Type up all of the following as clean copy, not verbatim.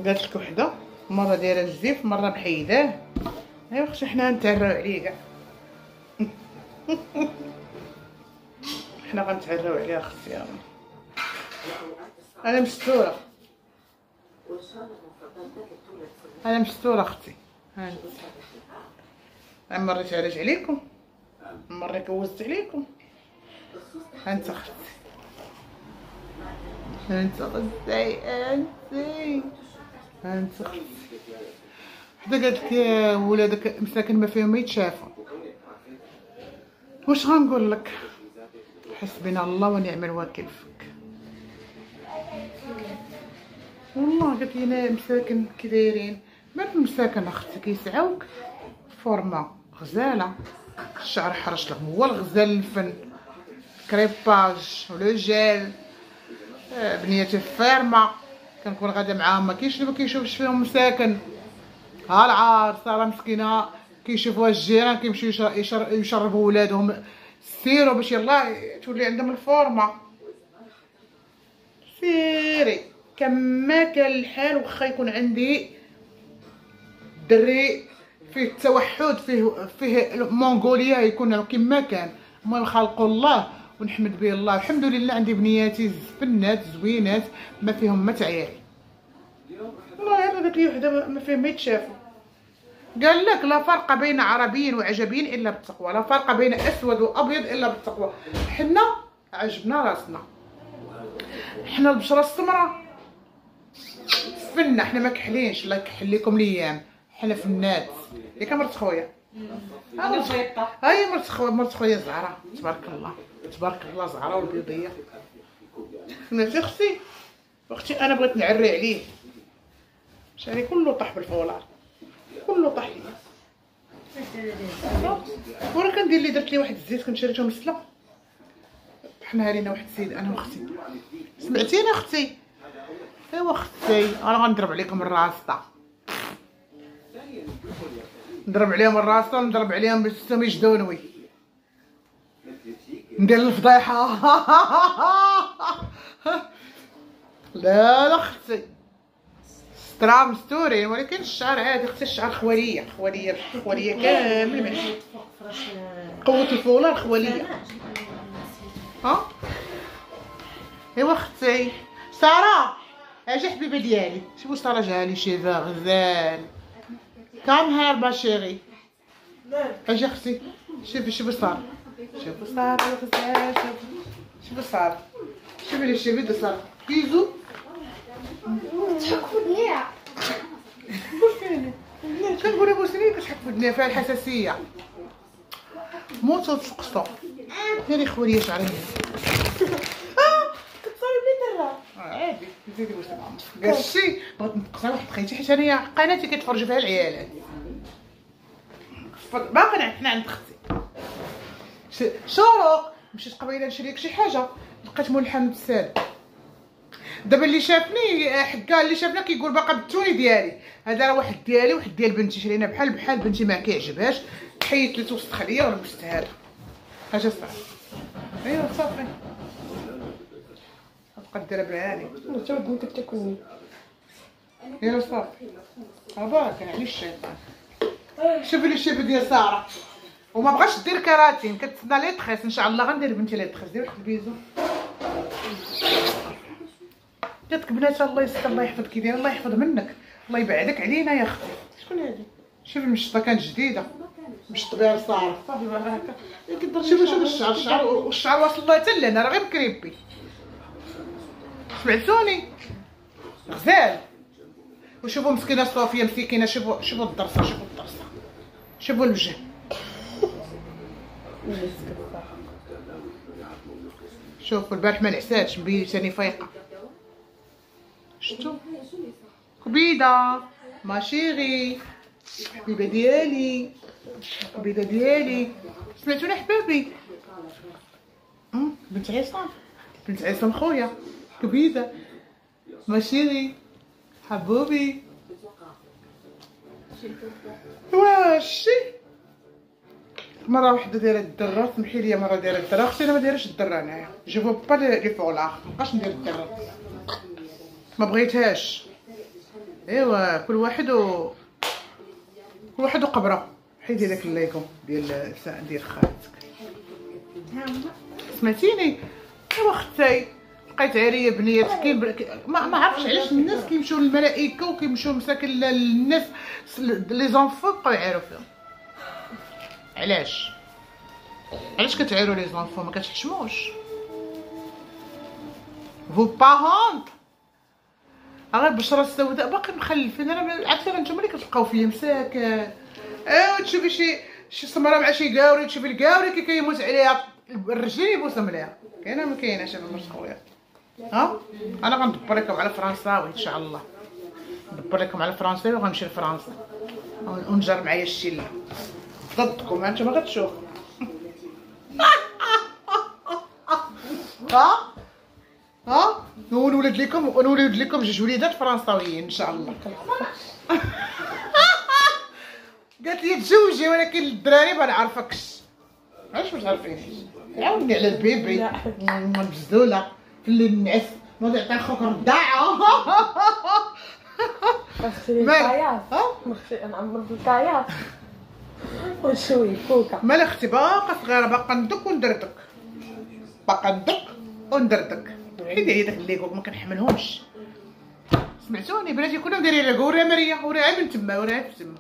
قالت لك وحده مره دايره الزيف مره محيداه. ايوا اختي حنا نتعراو عليه كاع. حنا غنتعراو عليه اختي. انا مستوره، انا مستوره اختي. هانت مريت علاج عليكم، مرة كوزت عليكم. هانت اختي، هانت اختي، هانت اختي. حدا قالت لك يا ولادك مساكن ما فيهم ما يتشافوا. واش غنقول لك؟ حسبنا الله ونعم الوكيل فيك. والله قالت لي مساكن كي دايرين مالك مساكن اختي كيسعاوك فورما غزاله، الشعر حرش لهم هو الغزال الفن، كريباج ولو جيل بنيتي الفيرما كنكون غادا معاهم ما كاينش اللي ما كيشوفش فيهم مساكن. ها العار ساره مسكينه كيشوفوها الجيران كيمشيو يشربوا ولادهم سيروا باش يلاه تولي عندهم الفورما. سيري كما كان الحال واخا يكون عندي دري فيه التوحد فيه المونغوليا يكون كما كان. المهم خلقوا الله ونحمد به الله. الحمد لله عندي بنياتي زبنات زوينات ما فيهم ما تعياري. والله هذا قالت لي وحده ما فيهم ما يتشافوا. قال لك لا فرق بين عربي وعجبي الا بالتقوى، لا فرق بين اسود وابيض الا بالتقوى. حنا عجبنا راسنا، حنا البشره السمراء فنا، حنا ما كحلينش الله يكحل لكم الايام، حنا فنات. ياك مرت خويا؟ هاي مرت خويا زهره تبارك الله تبارك الله، زهره والبيضيه. سمعتي اختي انا بغيت نعري عليه، شعري كله طاح بالفولار، كله طاح لي. ورا كندير لي درت لي واحد الزيت كنت شريته من السلا، طحناها لينا واحد السيد انا واختي. سمعتيني اختي؟ ايوا اختي انا غنضرب عليكم الراسطه، نضرب عليهم الراسطه ونضرب عليهم بالسم يجدونوي، ندير الفضيحه. لا اختي سترا مستورين، ولكن الشعر عادي اختي، الشعر خواليه كامل ماشي قوه الفولار خواليه. ها ايوا اختي ساره اجي حبيبه ديالي، شوفوا ساره جالي شيفا غزال كام هاربه شيري. اجي اختي شوفي ساره، شوفوا ساره غزال، شوفوا ساره، شوفي لي الشيفي دو ساره كيزو تحك في الدنيا. كنقول بوسني كتحك في الدنيا فيها الحساسيه موت وتسقسو. ديري خواليه شعري كتصاوب لي درا عادي زيدي واش قالشي بغيت نقصها واحد خيتي حيت انايا قناتي كيتفرجوا فيها العيالات. باقي حنا عند اختي شروق مشيت قبيله نشري لك شي حاجه لقيت مول الحانوت سالم. دابا اللي شافني حكا اللي شافنا كيقول باقا بالتوني ديالي، هذا راه واحد ديالي واحد ديال بنتي شرينا بحال بنتي ما كيعجبهاش حيت لي توسخ ليا ولبست هذا حاجه صافي. ايوا صافي غتبقى ديرها بالعاني انت ودني كتاكلني. ايوا صافي هباك يعني الشيطان. شوفي لي الشيب ديال ساره وما بغاش دير كراتين كتسنى لي تخيس ان شاء الله غندير بنتي لي تخيس. دير واحد البيزو جاتك بنات الله يستر الله يحفظك كي داير الله يحفظ منك الله يبعدك علينا يا اختي. شكون هادي؟ شوفي المشطه كانت جديده مشط بها صافي صافي بحال هكا. شوفي الشعر والشعر واصل الله حتى لهنا راه غير كريبي. سمعتوني غزال. وشوفوا مسكينه صوفيا مسكينه، شوفوا الضرسه شوفوا الوجه. شوفوا البارح ما نعساتش مبيتاني فايقه. شفتوا كبيده ما شيري حبيبه ديالي كبيده ديالي. سمعتوني حبابي؟ بنت عصام خويا كبيده ما شيري حبوبي. واشي مره وحده دايره الدره سمحي لي، مره دايره الدره اختي انا ما دايرش الدره انايا جو فو با لي فولاغ مابقاش ندير الدره ما بغيتهاش. ايوا كل واحد وقبره. حيدي داك اللايكو ديال خالتك. سمعتيني؟ ايوا اختي بقيت عاريه بنيات ما عرفتش علاش الناس كيمشيو للملائكه وكيمشيو مساكن للناس لي زونفو بقاو يعيروا فيهم. علاش كتعيروا لي زونفو؟ ما كتحشموش فو با هونت؟ غير البشره السوداء باقي مخلفين. انا عرفتي نتوما اللي كتبقاو فيا مساكن. ايوا تشوفي شي سمره مع شي قاوري، تشوفي القاوري كي كيموت عليها الرجلين يبوسهم ليها. كاينه ما كايناش انا مرت خويا. ها انا غندبر لكم على فرنساوي ان شاء الله، ندبر لكم على فرنساوي وغنمشي لفرنسا ونجر معايا الشله ضدكم. هانتوما غتشوفوا. ها نولد لكم جوج وليدات فرنساويين ان شاء الله. قالت لي تزوجي ولكن الدراري ما نعرفكش. علاش ما تعرفينيش؟ عاوني على البيبي مبزوله في اللي النعس ما تعطي خوك رداعه. نغسل الكاياس، نعمر بالكاياس ونشوي فوكا. مال اختي باقا صغيره، باقا ندك وندردك، حيدي عليا داك الليكو ما كنحملهمش. سمعتوني بناتي كلهم دايرين ليكو. وراه مريا وراه من تما وراه في تما.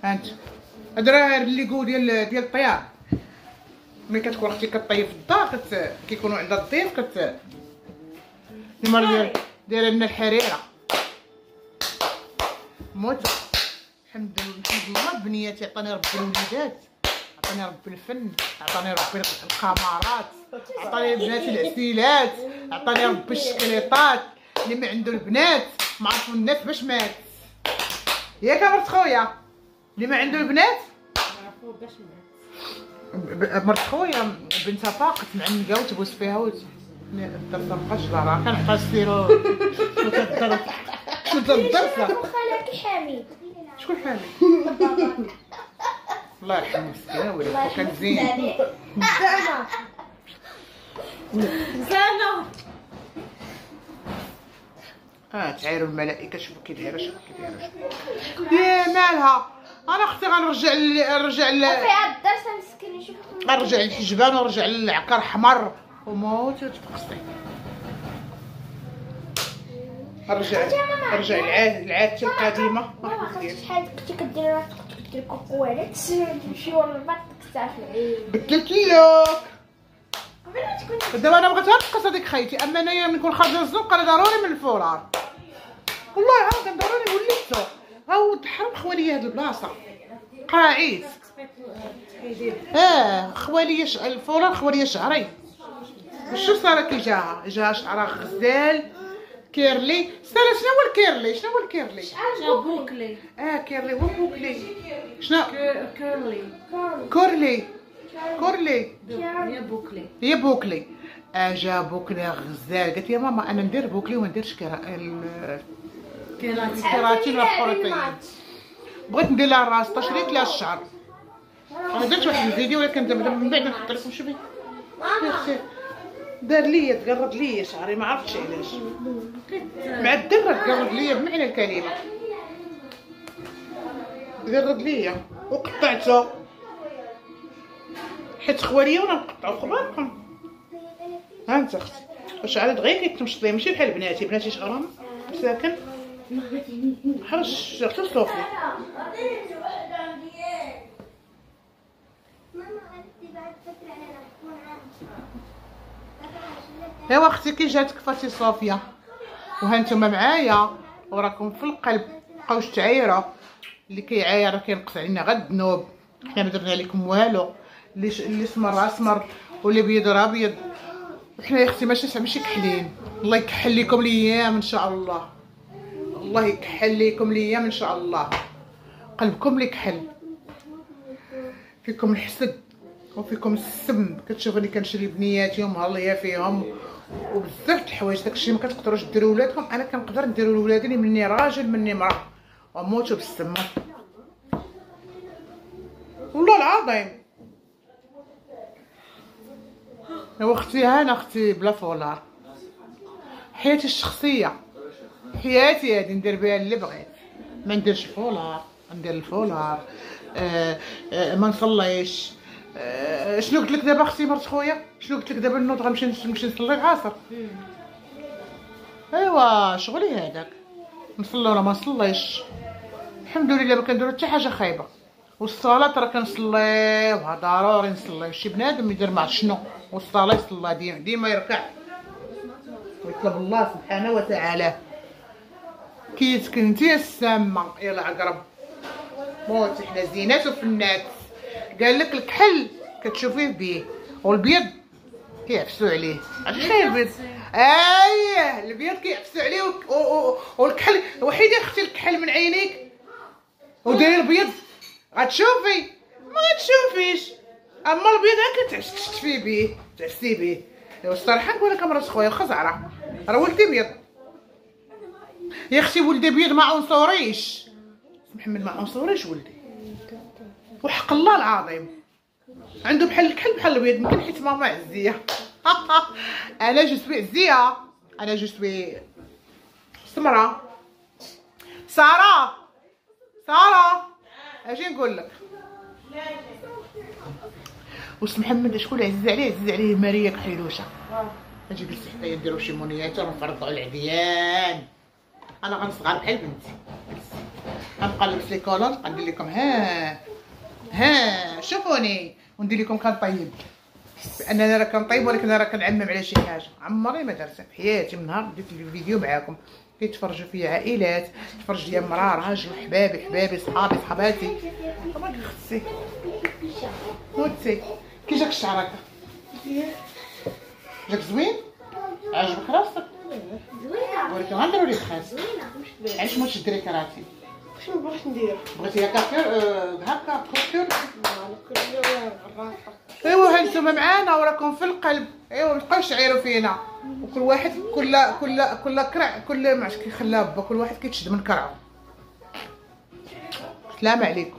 هانت هذا راه الليكو ديال الطيار. ملي كتكون اختي كطيب في الدار كيكونوا عندها الضيف ديما دايره لنا الحريره. موت الحمد لله بنياتي. عطاني ربي الوليدات، عطاني ربي الفن، عطاني ربي القمرات، عطاني بناتي العسيلات، عطاني ربي الشكليطات. اللي ما عنده البنات ما عرفوا الناس باش مات. ياك مرت خويا؟ اللي ما عنده البنات عرفوا باش مات. مرت خويا بنتها فاقت معنقه وتبوس فيها الدرسه مابقاش دارها. كنعطيها السيرو شنو الدرسه. خالك حميد. شكون حامي؟ الله يرحم مسكينه وليدو كان زين. زانه تعايروا الملائكه. شوفوا كي دايره، يا مالها. انا اختي غنرجع فيها الدرسه مسكين. شوفوا غنرجع للحجبان ونرجع للعكر حمر وموت تفقصتي. نرجع العادة القديمه. ماما خاصك شحال كنتي كديري راسك كديري كوكوالات تمشي ورا البط تستعفي. بدلت لك قبل تكون دابا. انا بغيت نقص هذيك خيتي، اما انايا نكون خارجه الزنقه انا ضروري من الفولار. والله العظيم ضروري وليتو. هاو تحرم خواليا هاد البلاصه قراعيت. خواليا الفولار خواليا شعري. شو صار كي جاها شعرها غزال كيرلي. سالا شنو هو الكيرلي؟ جا بوكلي. كيرلي هو بوكلي. شنو كورلي كورلي هي بوكلي. جا بوكلي غزال. قالت يا ماما انا ندير بوكلي وما نديرش كيراتين ولا بروتين. بغيت ندير لها الراس تشريط لها الشعر. انا درت واحد الفيديو ولكن دابا من بعد نحط لكم. شوفي دار ليا تقرد ليا شعري ما عرفتش علاش. مع الدره تقرد ليا بمعنى الكلمه. تقرد ليا وقطعته حيت خواليا وانا نقطعو خباركم. ها انت اختي شعري دغيا كيتمشط ليا ماشي بحال بناتي شعرهم مساكن بحال حتى الصوفي. ايوا اختي كي جاتك فاتي صوفيا وهانتوما معايا وراكم في القلب بقاوش تعايروا. اللي كيعاير راه كينقص علينا غير الذنوب. حنا ما درنا لكم والو. اللي سمر اسمر واللي بيض راه ابيض. وحنا يا اختي ماشي كحلين. الله يكحل لكم الايام ان شاء الله. الله يكحل لكم الايام ان شاء الله. قلبكم اللي كحل. فيكم الحسد وفيكم السم. كتشوفوني كنشري بنياتي ومهليه فيهم وبزاف د الحوايج. داكشي ما كتقدروش ديروا ولادكم. انا كنقدر نديرو لولادي مني راجل مني مراه وموتوا بالسم. والله العظيم. يا اختي هانا اختي بلا فولار. حياتي الشخصيه حياتي هادي ندير بها اللي بغيت، ما نديرش فولار، ندير الفولار، ما نصليش. شنو قلت لك دابا اختي مرت خويا؟ شنو قلت لك دابا نوض غنمشي نصلي العصر؟ ايوا شغلي هذاك، نصلي ولا ما نصليش. الحمد لله ما كنديرو حتى حاجه خايبه، والصلاه راه كنصليوها ضروري نصلي. شي بنادم يدير مع شنو والصلاه يصلى ديما يركع ويطلب الله سبحانه وتعالى. كيتك انتي السامه يلا عقرب موتي. حنا زينات وفنات. قال لك الكحل كتشوفيه بيه والبيض كيعفسوا عليه. عرفتي البيض؟ اييه البيض كيعفسوا عليه والكحل. وحيدي اختي الكحل من عينيك وديري البيض غتشوفي. ما غتشوفيش، اما البيض كتعفسي بيه تعفسي بيه. الصراحه نقول لك مرات خويا خزعره، راه ولدي بيض يا اختي، ولدي بيض ما عنصريش. محمد ما عنصريش ولدي، وحق الله العظيم عنده بحال الكحل بحال البيض. يمكن حيت ماما عزيه. انا جو سوي عزيه، انا جو سوي سمره. ساره اجي نقول لك واش محمد شكون عزيز عليه؟ عزيز عليه ماريا كحيلوشه. اجي جلسي حتى نديرو شي مونيات ونفرضوا على العديان. انا غنصغر بحال بنتي، غنبقى نلبس لي كولون، غندير لكم ها شوفوني، وندير لكم كنطيب باننا راه كنطيب، ولكن راه كنعمم على شي حاجه. عمري ما درتها في حياتي من نهار بديت الفيديو معاكم. كيتفرجوا فيا عائلات، تفرج ليا مرا راجل، حبابي صحابي صحاباتي. تبارك اختي موتي. كي جاك الشعر هكا؟ جاك زوين؟ عجبك راسك؟ ولكن غنديرو ليه بخاس. علاش ما تشدري كراتي؟ شنو بغيت ندير؟ بغيتي هكا كوكتور؟ ايوا ها نتوما معانا وراكم في القلب. ايوا متبقاوش تعايروا فينا، وكل واحد كل كرع كل ما عرفتش كيخليها با، كل واحد كيتشد من كرعه. السلام عليكم.